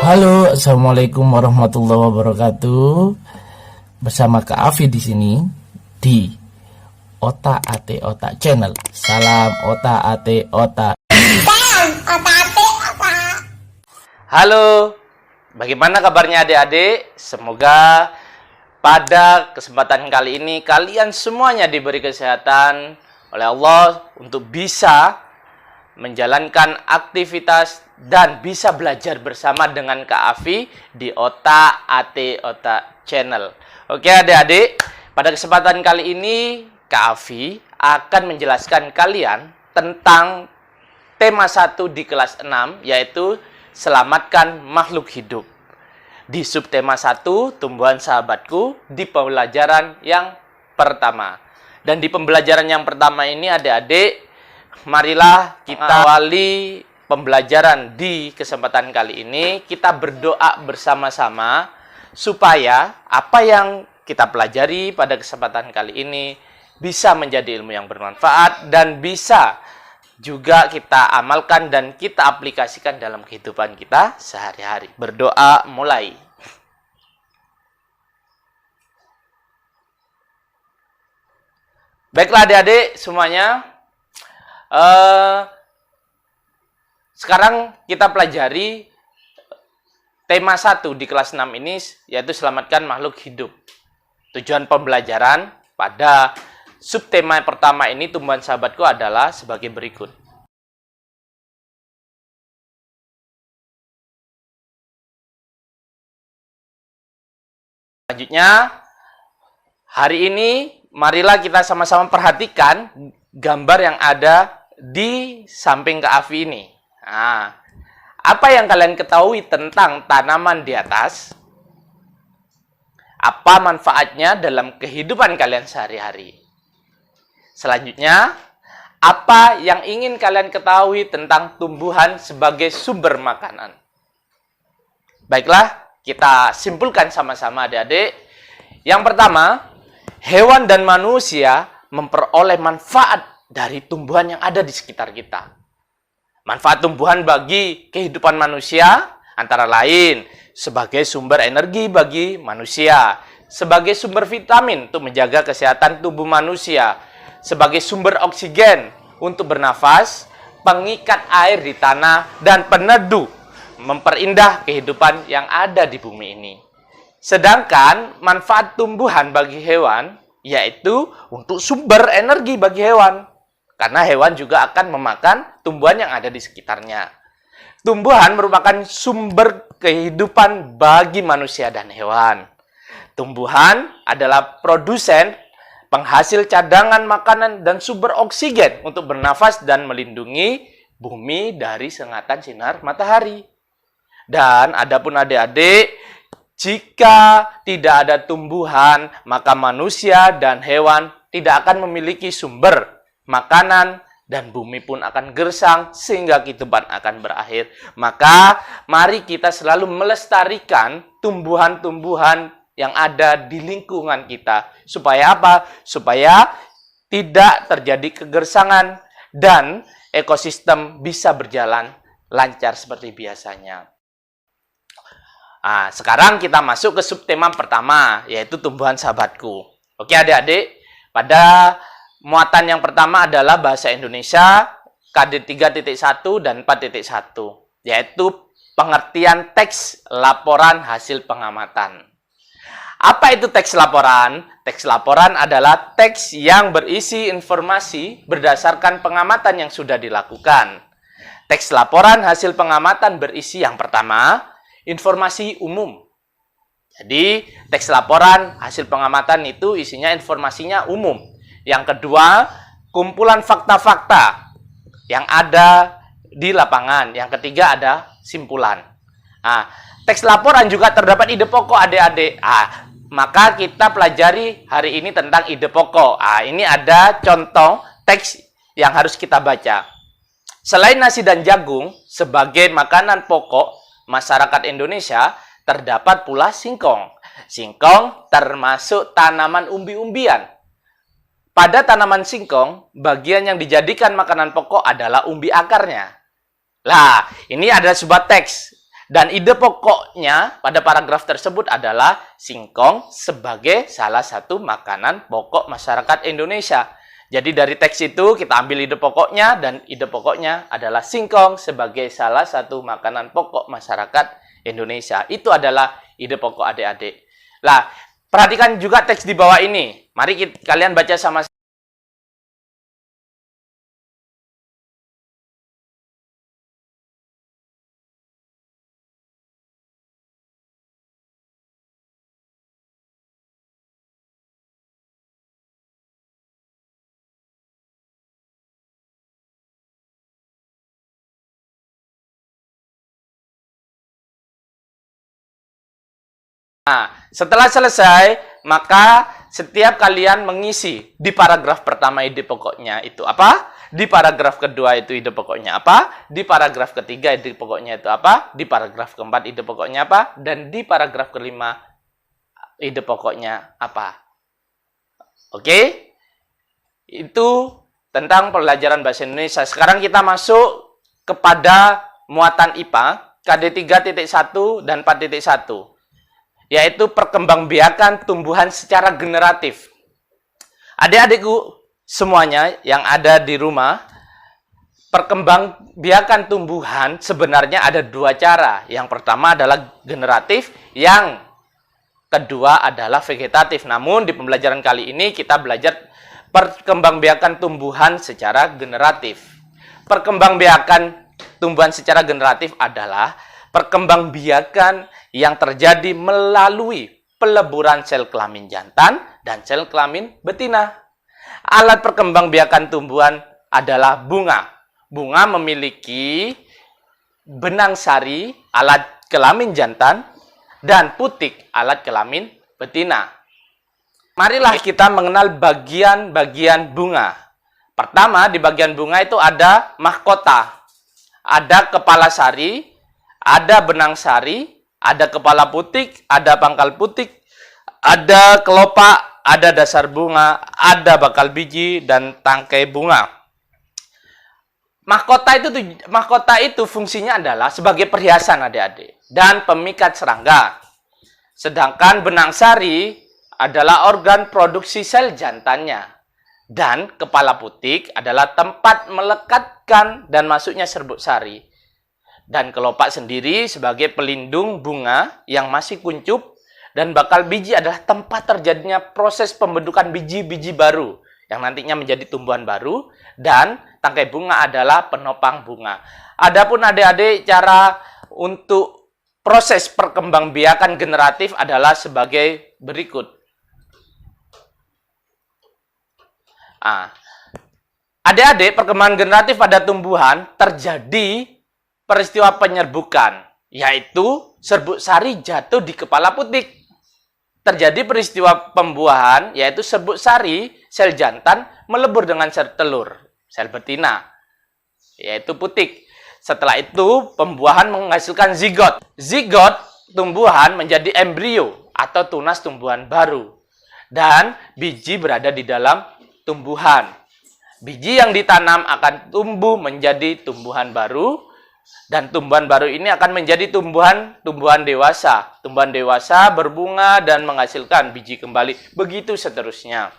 Halo, assalamualaikum warahmatullahi wabarakatuh. Bersama Kak Afi di sini di Otak Ate Otak Channel. Salam Otak Ate Otak. Halo, bagaimana kabarnya adik-adik? Semoga pada kesempatan kali ini kalian semuanya diberi kesehatan oleh Allah untuk bisa menjalankan aktivitas dan bisa belajar bersama dengan Kak Afi di Otak Ate Otak Channel. Oke adik-adik, pada kesempatan kali ini Kak Afi akan menjelaskan kalian tentang tema 1 di kelas 6, yaitu selamatkan makhluk hidup. Di subtema 1, tumbuhan sahabatku, di pembelajaran yang pertama. Dan di pembelajaran yang pertama ini adik-adik, marilah kita awali pembelajaran di kesempatan kali ini. Kita berdoa bersama-sama supaya apa yang kita pelajari pada kesempatan kali ini bisa menjadi ilmu yang bermanfaat dan bisa juga kita amalkan dan kita aplikasikan dalam kehidupan kita sehari-hari. Berdoa mulai. Baiklah adik-adik semuanya. Sekarang kita pelajari tema 1 di kelas 6 ini, yaitu selamatkan makhluk hidup. Tujuan pembelajaran pada subtema pertama ini, tumbuhan sahabatku, adalah sebagai berikut. Selanjutnya, hari ini marilah kita sama-sama perhatikan gambar yang ada di samping Kak Afi ini. Nah, apa yang kalian ketahui tentang tanaman di atas? Apa manfaatnya dalam kehidupan kalian sehari-hari? Selanjutnya, apa yang ingin kalian ketahui tentang tumbuhan sebagai sumber makanan? Baiklah, kita simpulkan sama-sama adik-adik. Yang pertama, hewan dan manusia memperoleh manfaat dari tumbuhan yang ada di sekitar kita. Manfaat tumbuhan bagi kehidupan manusia antara lain sebagai sumber energi bagi manusia, sebagai sumber vitamin untuk menjaga kesehatan tubuh manusia, sebagai sumber oksigen untuk bernafas, pengikat air di tanah, dan peneduh memperindah kehidupan yang ada di bumi ini. Sedangkan manfaat tumbuhan bagi hewan yaitu untuk sumber energi bagi hewan. Karena hewan juga akan memakan tumbuhan yang ada di sekitarnya. Tumbuhan merupakan sumber kehidupan bagi manusia dan hewan. Tumbuhan adalah produsen, penghasil cadangan makanan, dan sumber oksigen untuk bernafas dan melindungi bumi dari sengatan sinar matahari. Dan adapun adik-adik, jika tidak ada tumbuhan, maka manusia dan hewan tidak akan memiliki sumber makanan dan bumi pun akan gersang sehingga kehidupan akan berakhir. Maka mari kita selalu melestarikan tumbuhan-tumbuhan yang ada di lingkungan kita. Supaya apa? Supaya tidak terjadi kegersangan dan ekosistem bisa berjalan lancar seperti biasanya. Nah, sekarang kita masuk ke subtema pertama, yaitu tumbuhan sahabatku. Oke adik-adik, pada muatan yang pertama adalah bahasa Indonesia KD 3.1 dan 4.1, yaitu pengertian teks laporan hasil pengamatan. Apa itu teks laporan? Teks laporan adalah teks yang berisi informasi berdasarkan pengamatan yang sudah dilakukan. Teks laporan hasil pengamatan berisi yang pertama, informasi umum. Jadi, teks laporan hasil pengamatan itu isinya informasinya umum. Yang kedua, kumpulan fakta-fakta yang ada di lapangan. Yang ketiga ada simpulan. Nah, teks laporan juga terdapat ide pokok adik-adik. Maka kita pelajari hari ini tentang ide pokok. Ini ada contoh teks yang harus kita baca. Selain nasi dan jagung sebagai makanan pokok masyarakat Indonesia, terdapat pula singkong. Singkong termasuk tanaman umbi-umbian. Pada tanaman singkong, bagian yang dijadikan makanan pokok adalah umbi akarnya. Lah, ini adalah sebuah teks Dan ide pokoknya pada paragraf tersebut adalah singkong sebagai salah satu makanan pokok masyarakat Indonesia. Jadi dari teks itu kita ambil ide pokoknya, dan ide pokoknya adalah singkong sebagai salah satu makanan pokok masyarakat Indonesia. Itu adalah ide pokok adik-adik. Nah, perhatikan juga teks di bawah ini. Mari kalian baca sama. Nah, setelah selesai, maka setiap kalian mengisi di paragraf pertama ide pokoknya itu apa? Di paragraf kedua itu ide pokoknya apa? Di paragraf ketiga ide pokoknya itu apa? Di paragraf keempat ide pokoknya apa? Dan di paragraf kelima ide pokoknya apa? Oke? Itu tentang pelajaran bahasa Indonesia. Sekarang kita masuk kepada muatan IPA KD 3.1 dan 4.1. Yaitu perkembangbiakan tumbuhan secara generatif. Adik-adikku semuanya yang ada di rumah, perkembangbiakan tumbuhan sebenarnya ada dua cara. Yang pertama adalah generatif, yang kedua adalah vegetatif. Namun di pembelajaran kali ini kita belajar perkembangbiakan tumbuhan secara generatif. Perkembangbiakan tumbuhan secara generatif adalah perkembangbiakan yang terjadi melalui peleburan sel kelamin jantan dan sel kelamin betina. Alat perkembangbiakan tumbuhan adalah bunga. Bunga memiliki benang sari, alat kelamin jantan, dan putik, alat kelamin betina. Marilah kita mengenal bagian-bagian bunga. Pertama, di bagian bunga itu ada mahkota. Ada kepala sari, ada benang sari, ada kepala putik, ada pangkal putik, ada kelopak, ada dasar bunga, ada bakal biji, dan tangkai bunga. Mahkota itu fungsinya adalah sebagai perhiasan adik-adik dan pemikat serangga. Sedangkan benang sari adalah organ produksi sel jantannya. Dan kepala putik adalah tempat melekatkan dan masuknya serbuk sari. Dan kelopak sendiri sebagai pelindung bunga yang masih kuncup, dan bakal biji adalah tempat terjadinya proses pembentukan biji-biji baru yang nantinya menjadi tumbuhan baru, dan tangkai bunga adalah penopang bunga. Adapun adik-adik, cara untuk proses perkembangbiakan generatif adalah sebagai berikut. Adik-adik, perkembangan generatif pada tumbuhan terjadi peristiwa penyerbukan, yaitu serbuk sari jatuh di kepala putik. Terjadi peristiwa pembuahan, yaitu serbuk sari, sel jantan, melebur dengan sel telur, sel betina, yaitu putik. Setelah itu, pembuahan menghasilkan zigot. Zigot tumbuhan menjadi embrio atau tunas tumbuhan baru. Dan biji berada di dalam tumbuhan. Biji yang ditanam akan tumbuh menjadi tumbuhan baru, dan tumbuhan baru ini akan menjadi tumbuhan dewasa. Tumbuhan dewasa berbunga dan menghasilkan biji kembali. Begitu seterusnya.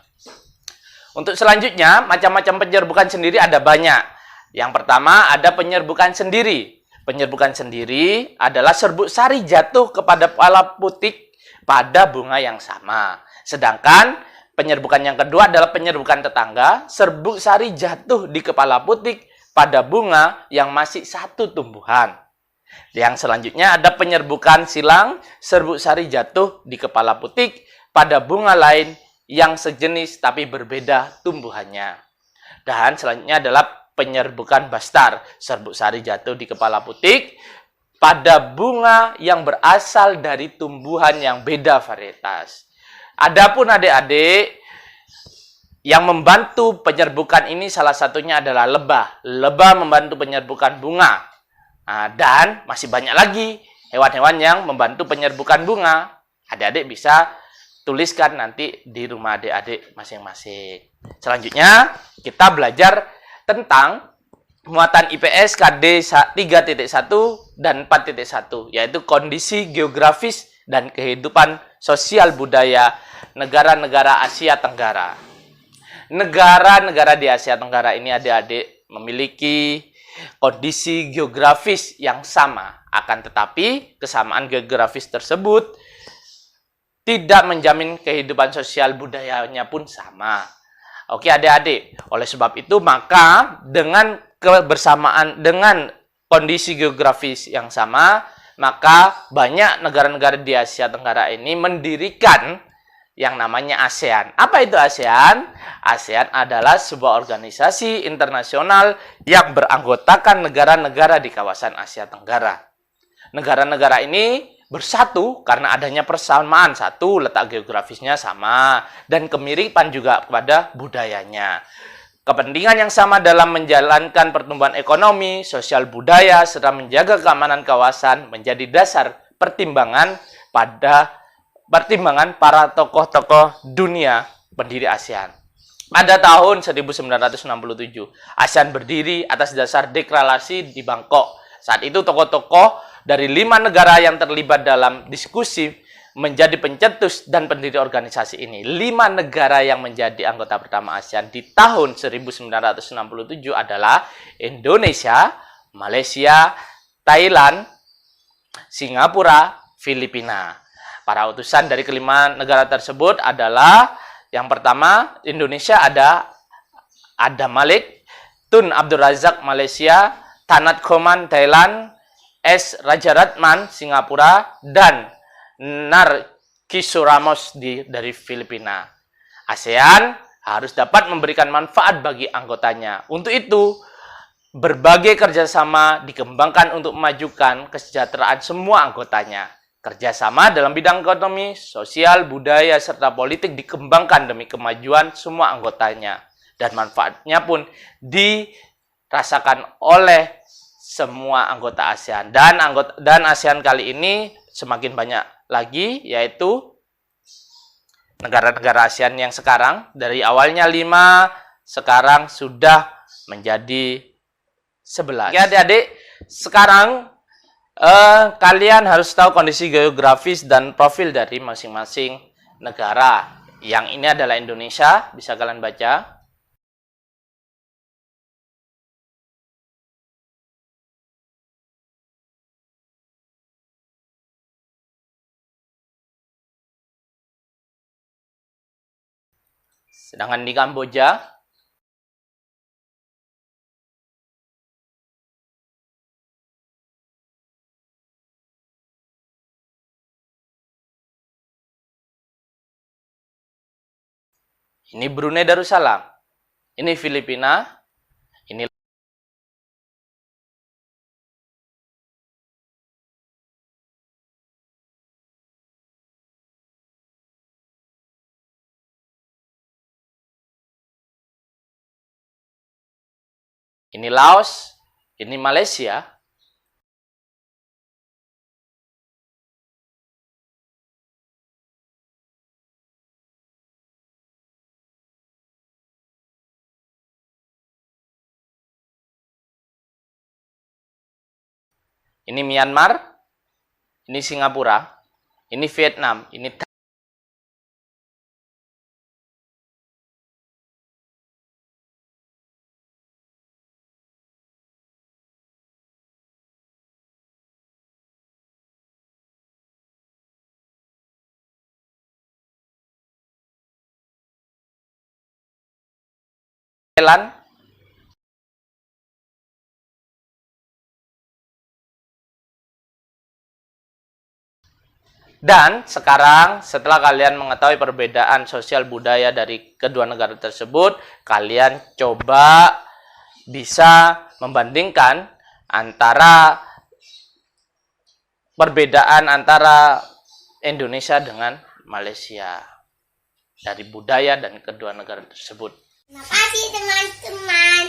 Untuk selanjutnya, macam-macam penyerbukan sendiri ada banyak. Yang pertama ada penyerbukan sendiri. Penyerbukan sendiri adalah serbuk sari jatuh kepada kepala putik pada bunga yang sama. Sedangkan penyerbukan yang kedua adalah penyerbukan tetangga. Serbuk sari jatuh di kepala putik pada bunga yang masih satu tumbuhan. Yang selanjutnya ada penyerbukan silang, serbuk sari jatuh di kepala putik pada bunga lain yang sejenis tapi berbeda tumbuhannya. Dan selanjutnya adalah penyerbukan bastar, serbuk sari jatuh di kepala putik pada bunga yang berasal dari tumbuhan yang beda varietas. Adapun adik-adik, yang membantu penyerbukan ini salah satunya adalah lebah. Lebah membantu penyerbukan bunga. Dan masih banyak lagi hewan-hewan yang membantu penyerbukan bunga. Adik-adik bisa tuliskan nanti di rumah adik-adik masing-masing. Selanjutnya, kita belajar tentang muatan IPS KD 3.1 dan 4.1, yaitu kondisi geografis dan kehidupan sosial budaya negara-negara Asia Tenggara. Negara-negara di Asia Tenggara ini adik-adik memiliki kondisi geografis yang sama, akan tetapi kesamaan geografis tersebut tidak menjamin kehidupan sosial budayanya pun sama. Oke adik-adik, oleh sebab itu maka dengan kebersamaan, dengan kondisi geografis yang sama, maka banyak negara-negara di Asia Tenggara ini mendirikan yang namanya ASEAN. Apa itu ASEAN? ASEAN adalah sebuah organisasi internasional yang beranggotakan negara-negara di kawasan Asia Tenggara. Negara-negara ini bersatu karena adanya persamaan, satu letak geografisnya sama dan kemiripan juga kepada budayanya. Kepentingan yang sama dalam menjalankan pertumbuhan ekonomi, sosial budaya, serta menjaga keamanan kawasan menjadi dasar pertimbangan para tokoh-tokoh dunia pendiri ASEAN. Pada tahun 1967, ASEAN berdiri atas dasar deklarasi di Bangkok. Saat itu tokoh-tokoh dari 5 negara yang terlibat dalam diskusi menjadi pencetus dan pendiri organisasi ini. 5 negara yang menjadi anggota pertama ASEAN di tahun 1967 adalah Indonesia, Malaysia, Thailand, Singapura, Filipina. Para utusan dari kelima negara tersebut adalah yang pertama Indonesia ada Adam Malik, Tun Abdul Razak Malaysia, Tanat Khoman Thailand, S. Rajaratman Singapura, dan Narciso Ramos dari Filipina. ASEAN harus dapat memberikan manfaat bagi anggotanya. Untuk itu, berbagai kerjasama dikembangkan untuk memajukan kesejahteraan semua anggotanya. Kerjasama dalam bidang ekonomi, sosial, budaya, serta politik dikembangkan demi kemajuan semua anggotanya. Dan manfaatnya pun dirasakan oleh semua anggota ASEAN. Dan ASEAN kali ini semakin banyak lagi, yaitu negara-negara ASEAN yang sekarang dari awalnya 5 sekarang sudah menjadi 11. Ya adik-adik, sekarang kalian harus tahu kondisi geografis dan profil dari masing-masing negara. Yang ini adalah Indonesia, bisa kalian baca. Sedangkan di Kamboja, ini Brunei Darussalam, ini Filipina, ini Laos, ini Malaysia, ini Myanmar, ini Singapura, ini Vietnam, ini Thailand. Dan sekarang setelah kalian mengetahui perbedaan sosial budaya dari kedua negara tersebut, kalian coba bisa membandingkan antara perbedaan antara Indonesia dengan Malaysia dari budaya dan kedua negara tersebut. Terima kasih teman-teman,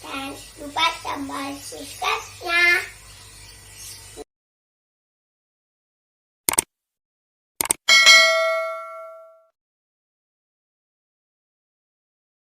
dan lupa tambah subscribe-nya.